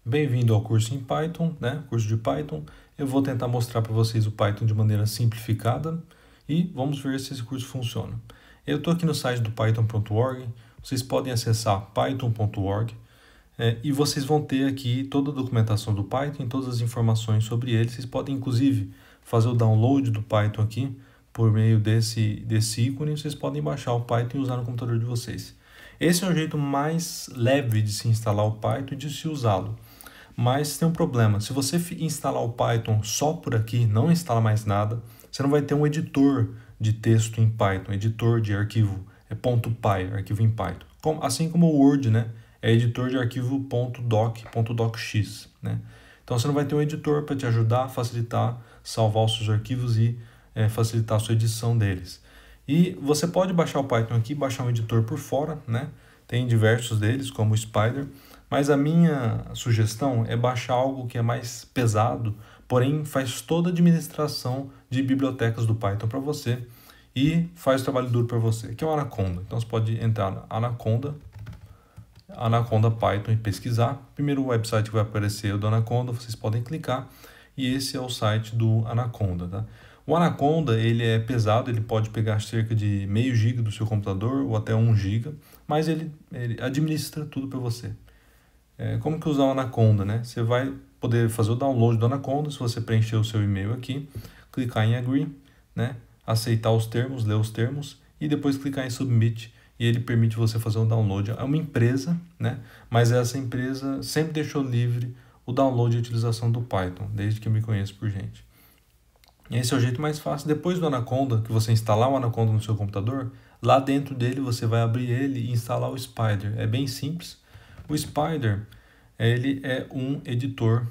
Bem-vindo ao curso em Python, né? Curso de Python. Eu vou tentar mostrar para vocês o Python de maneira simplificada e vamos ver se esse curso funciona. Eu estou aqui no site do python.org, vocês podem acessar python.org e vocês vão ter aqui toda a documentação do Python, todas as informações sobre ele. Vocês podem, inclusive, fazer o download do Python aqui por meio desse ícone. Vocês podem baixar o Python e usar no computador de vocês. Esse é o jeito mais leve de se instalar o Python e de se usá-lo. Mas tem um problema, se você instalar o Python só por aqui, não instala mais nada, você não vai ter um editor de texto em Python, editor de arquivo, .py, arquivo em Python. Assim como o Word, né, é editor de arquivo .doc.docx, né? Então você não vai ter um editor para te ajudar a facilitar, salvar os seus arquivos e facilitar a sua edição deles. E você pode baixar o Python aqui, baixar um editor por fora, né? Tem diversos deles, como o Spyder, mas a minha sugestão é baixar algo que é mais pesado, porém faz toda a administração de bibliotecas do Python para você e faz o trabalho duro para você, que é o Anaconda. Então você pode entrar na Anaconda Python e pesquisar. Primeiro website que vai aparecer é o do Anaconda, vocês podem clicar e esse é o site do Anaconda, tá? O Anaconda, ele é pesado, ele pode pegar cerca de meio GB do seu computador ou até 1 GB, mas ele administra tudo para você. Como que usar o Anaconda, né? Você vai poder fazer o download do Anaconda, se você preencher o seu e-mail aqui, clicar em Agree, né? Aceitar os termos, ler os termos e depois clicar em Submit e ele permite você fazer o download. É uma empresa, né? Mas essa empresa sempre deixou livre o download e a utilização do Python, desde que eu me conheço por gente. Esse é o jeito mais fácil. Depois do Anaconda, que você instalar o Anaconda no seu computador, lá dentro dele você vai abrir ele e instalar o Spyder. É bem simples. O Spyder, ele é um editor,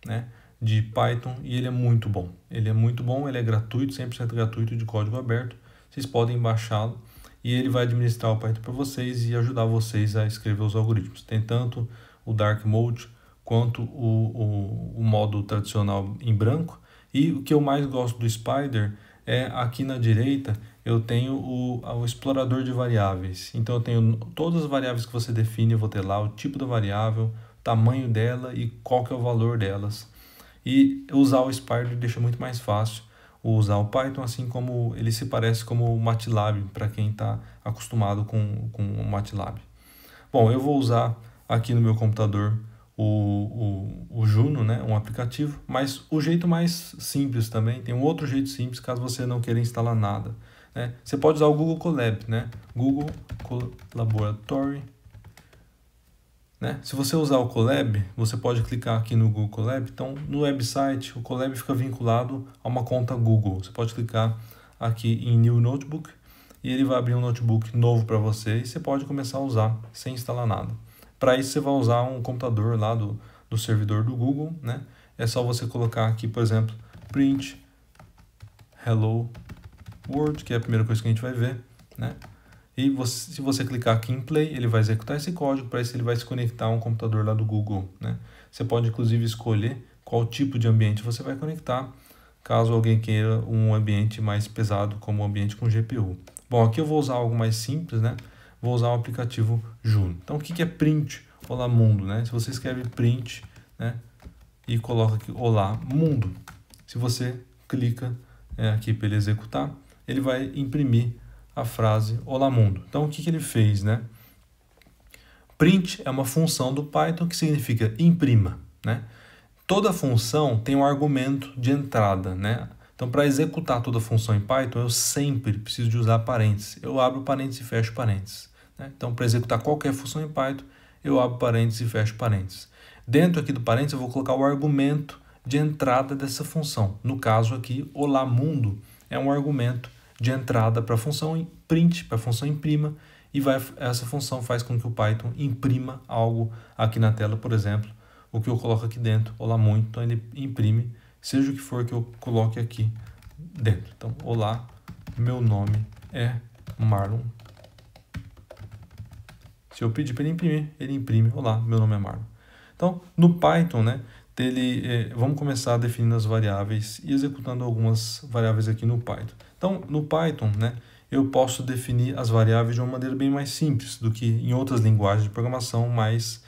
né, de Python e ele é muito bom. Ele é gratuito, 100% gratuito, de código aberto. Vocês podem baixá-lo e ele vai administrar o Python para vocês e ajudar vocês a escrever os algoritmos. Tem tanto o Dark Mode quanto o modo tradicional em branco. E o que eu mais gosto do Spyder é aqui na direita eu tenho o explorador de variáveis. Então eu tenho todas as variáveis que você define, eu vou ter lá o tipo da variável, o tamanho dela e qual que é o valor delas. E usar o Spyder deixa muito mais fácil usar o Python, assim como ele se parece como o MATLAB, para quem está acostumado com o MATLAB. Bom, eu vou usar aqui no meu computador o Juno, né, um aplicativo, mas o jeito mais simples também, tem um outro jeito simples caso você não queira instalar nada, né? Você pode usar o Google Colab, né? Google Laboratory, né? Se você usar o Colab, você pode clicar aqui no Google Colab. Então, no website, o Colab fica vinculado a uma conta Google. Você pode clicar aqui em New Notebook e ele vai abrir um notebook novo para você e você pode começar a usar sem instalar nada. Para isso, você vai usar um computador lá do servidor do Google, né? É só você colocar aqui, por exemplo, print hello world, que é a primeira coisa que a gente vai ver, né? E se você clicar aqui em play, ele vai executar esse código. Para isso, ele vai se conectar a um computador lá do Google, né? Você pode, inclusive, escolher qual tipo de ambiente você vai conectar, caso alguém queira um ambiente mais pesado, como um ambiente com GPU. Bom, aqui eu vou usar algo mais simples, né? Vou usar o aplicativo Juno. Então, o que é print Olá Mundo, né? Se você escreve print, né, e coloca aqui Olá Mundo, se você clica aqui para ele executar, ele vai imprimir a frase Olá Mundo. Então, o que ele fez, né? Print é uma função do Python que significa imprima, né? Toda função tem um argumento de entrada, né? Então, para executar toda a função em Python, eu sempre preciso de usar parênteses. Eu abro parênteses e fecho parênteses, né? Então, para executar qualquer função em Python, eu abro parênteses e fecho parênteses. Dentro aqui do parênteses, eu vou colocar o argumento de entrada dessa função. No caso aqui, Olá Mundo é um argumento de entrada para a função print, para a função imprima, e essa função faz com que o Python imprima algo aqui na tela, por exemplo, o que eu coloco aqui dentro, Olá Mundo, então ele imprime, seja o que for que eu coloque aqui dentro. Então, olá, meu nome é Marlon. Se eu pedir para ele imprimir, ele imprime, olá, meu nome é Marlon. Então, no Python, né, vamos começar definindo as variáveis e executando algumas variáveis aqui no Python. Então, no Python, né, eu posso definir as variáveis de uma maneira bem mais simples do que em outras linguagens de programação mais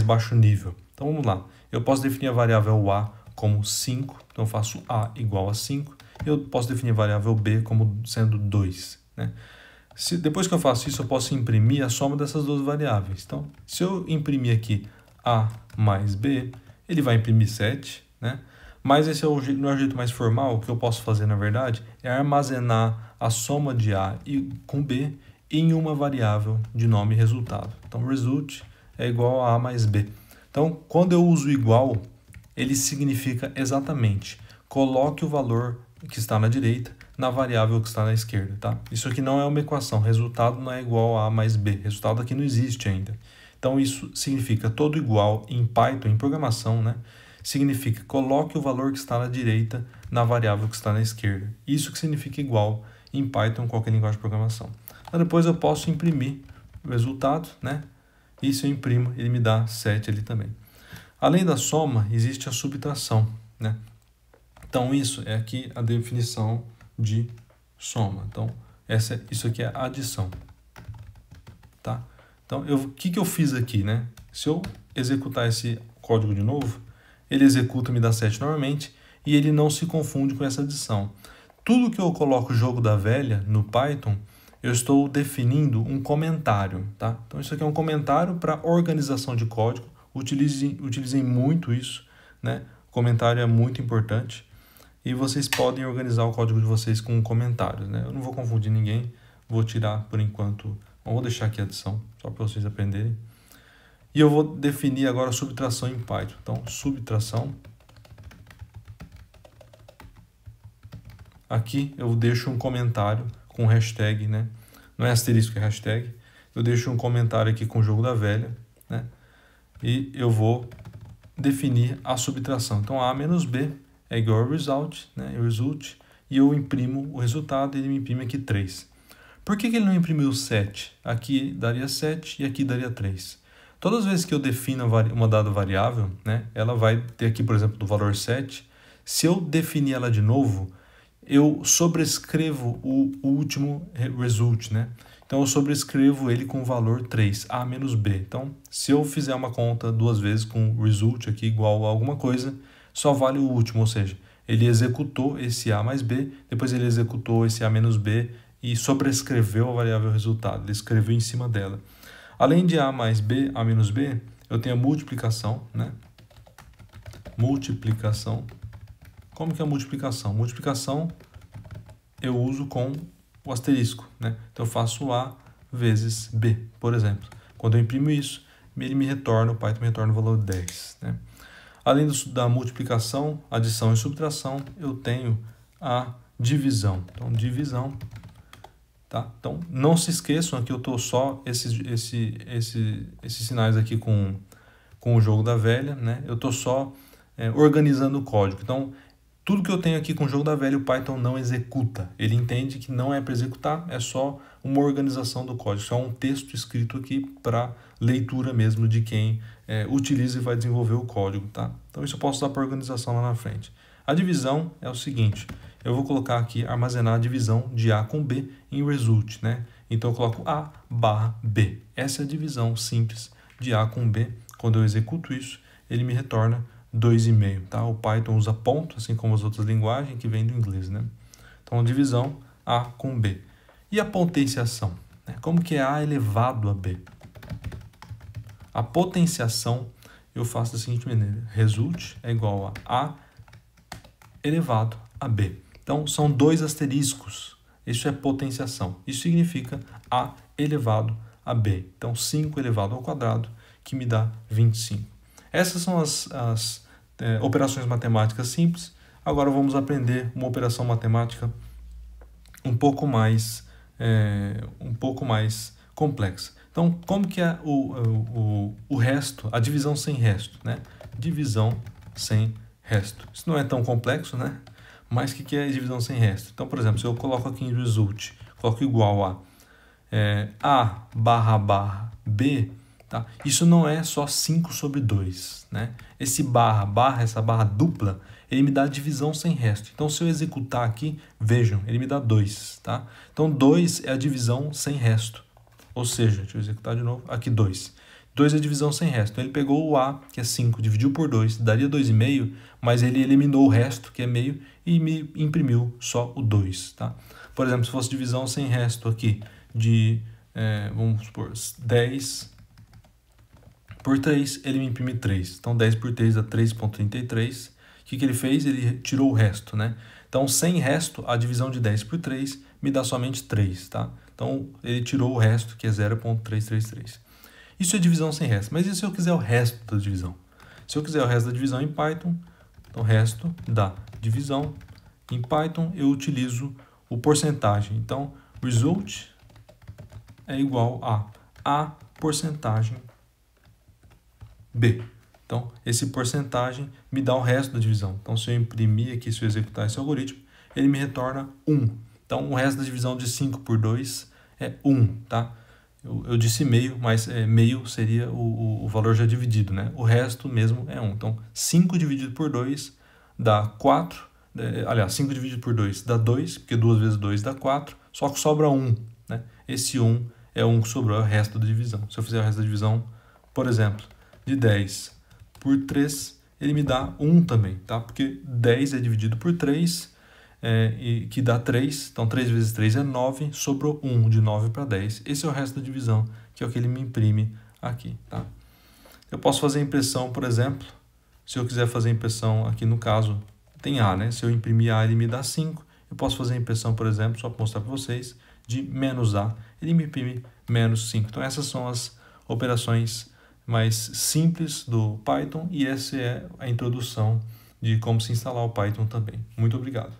baixo nível. Então vamos lá. Eu posso definir a variável a como 5, então eu faço a igual a 5. Eu posso definir a variável b como sendo 2, né? Depois que eu faço isso, eu posso imprimir a soma dessas duas variáveis. Então, se eu imprimir aqui a mais b, ele vai imprimir 7, né? Mas esse não é o jeito mais formal. O que eu posso fazer, na verdade, é armazenar a soma de a com b em uma variável de nome resultado. Então, result é igual a mais b. Então, quando eu uso igual, ele significa exatamente coloque o valor que está na direita na variável que está na esquerda, tá? Isso aqui não é uma equação, resultado não é igual a mais b, resultado aqui não existe ainda. Então isso significa todo igual em Python, em programação, né? Significa coloque o valor que está na direita na variável que está na esquerda. Isso que significa igual em Python, qualquer linguagem de programação. Então depois eu posso imprimir o resultado, né? E se eu imprimo, ele me dá 7 ali também. Além da soma, existe a subtração, né? Então isso é aqui a definição de soma. Então, isso aqui é a adição, tá? Então, o que eu fiz aqui, né? Se eu executar esse código de novo, ele executa, me dá 7 normalmente, e ele não se confunde com essa adição. Tudo que eu coloco jogo da velha no Python, eu estou definindo um comentário, tá? Então, isso aqui é um comentário para organização de código. Utilizem muito isso, né? O comentário é muito importante. E vocês podem organizar o código de vocês com comentários, né? Eu não vou confundir ninguém, vou tirar por enquanto, vou deixar aqui a adição, só para vocês aprenderem. E eu vou definir agora a subtração em Python. Então, subtração. Aqui eu deixo um comentário com hashtag, né? Não é asterisco, é hashtag. Eu deixo um comentário aqui com o jogo da velha, né? E eu vou definir a subtração. Então, a menos b é igual a result, né? Result, e eu imprimo o resultado e ele me imprime aqui 3. Por que ele não imprimiu 7? Aqui daria 7 e aqui daria 3. Todas as vezes que eu defino uma dada variável, né, ela vai ter aqui, por exemplo, do valor 7. Se eu definir ela de novo, eu sobrescrevo o último result, né? Então eu sobrescrevo ele com o valor 3, a menos b. Então, se eu fizer uma conta duas vezes com result aqui igual a alguma coisa, só vale o último, ou seja, ele executou esse a mais b, depois ele executou esse a menos b e sobrescreveu a variável resultado, ele escreveu em cima dela. Além de a mais b, a menos b, eu tenho a multiplicação, né? Multiplicação. Como que é a multiplicação? Multiplicação eu uso com o asterisco, né? Então eu faço a vezes b, por exemplo. Quando eu imprimo isso, ele me retorna, o Python me retorna o valor 10, né? Além da multiplicação, adição e subtração, eu tenho a divisão. Então, divisão, tá? Então, não se esqueçam que eu estou só esses sinais aqui com o jogo da velha, né? Eu estou só organizando o código. Então, tudo que eu tenho aqui com o jogo da velha, o Python não executa. Ele entende que não é para executar, é só uma organização do código. Só um texto escrito aqui para leitura mesmo de quem utiliza e vai desenvolver o código, tá? Então isso eu posso usar para organização lá na frente. A divisão é o seguinte, eu vou colocar aqui, armazenar a divisão de A com B em result, né? Então eu coloco A barra B. Essa é a divisão simples de A com B. Quando eu executo isso, ele me retorna 2,5, tá? O Python usa ponto, assim como as outras linguagens que vêm do inglês, né? Então, divisão A com B. E a potenciação, né? Como que é A elevado a B? A potenciação eu faço da seguinte maneira. Result é igual a elevado a B. Então, são 2 asteriscos. Isso é potenciação. Isso significa A elevado a B. Então, 5 elevado ao quadrado, que me dá 25. Essas são as operações matemáticas simples. Agora vamos aprender uma operação matemática um pouco mais complexa. Então, como que é o resto, a divisão sem resto, né? Divisão sem resto. Isso não é tão complexo, né? Mas o que é divisão sem resto? Então, por exemplo, se eu coloco aqui em result, coloco igual a A barra B, tá? Isso não é só 5 sobre 2, né? Esse essa barra dupla, ele me dá divisão sem resto. Então, se eu executar aqui, vejam, ele me dá 2, tá? Então, 2 é a divisão sem resto. Ou seja, deixa eu executar de novo, aqui 2. 2 é divisão sem resto. Então ele pegou o A, que é 5, dividiu por 2, daria 2,5, mas ele eliminou o resto, que é meio, e me imprimiu só o 2, tá? Por exemplo, se fosse divisão sem resto aqui, de, vamos supor, 10 por 3, ele me imprime 3. Então 10 por 3 dá 3,33. O que ele fez? Ele tirou o resto, né? Então, sem resto, a divisão de 10 por 3 me dá somente 3, tá? Então, ele tirou o resto, que é 0,333. Isso é divisão sem resto. Mas e se eu quiser o resto da divisão? Se eu quiser o resto da divisão em Python, então, resto da divisão em Python, eu utilizo o porcentagem. Então, result é igual a porcentagem B. Então, esse porcentagem me dá o resto da divisão. Então, se eu imprimir aqui, se eu executar esse algoritmo, ele me retorna 1. Então, o resto da divisão de 5 por 2 é 1, tá? Eu disse meio, mas meio seria o valor já dividido, né? O resto mesmo é 1. Então, 5 dividido por 2 dá 4. Aliás, 5 dividido por 2 dá 2, porque 2 vezes 2 dá 4, só que sobra 1, né? Esse 1 é 1 que sobrou, é o resto da divisão. Se eu fizer o resto da divisão, por exemplo, de 10 por 3, ele me dá 1 também, tá? Porque 10 é dividido por 3, e que dá 3, então 3 vezes 3 é 9, sobrou 1, de 9 para 10. Esse é o resto da divisão, que é o que ele me imprime aqui, tá? Eu posso fazer impressão, por exemplo, se eu quiser fazer impressão aqui no caso, tem A, né? Se eu imprimir A, ele me dá 5. Eu posso fazer impressão, por exemplo, só para mostrar para vocês, de menos A, ele me imprime menos 5. Então essas são as operações mais simples do Python, e essa é a introdução de como se instalar o Python também. Muito obrigado.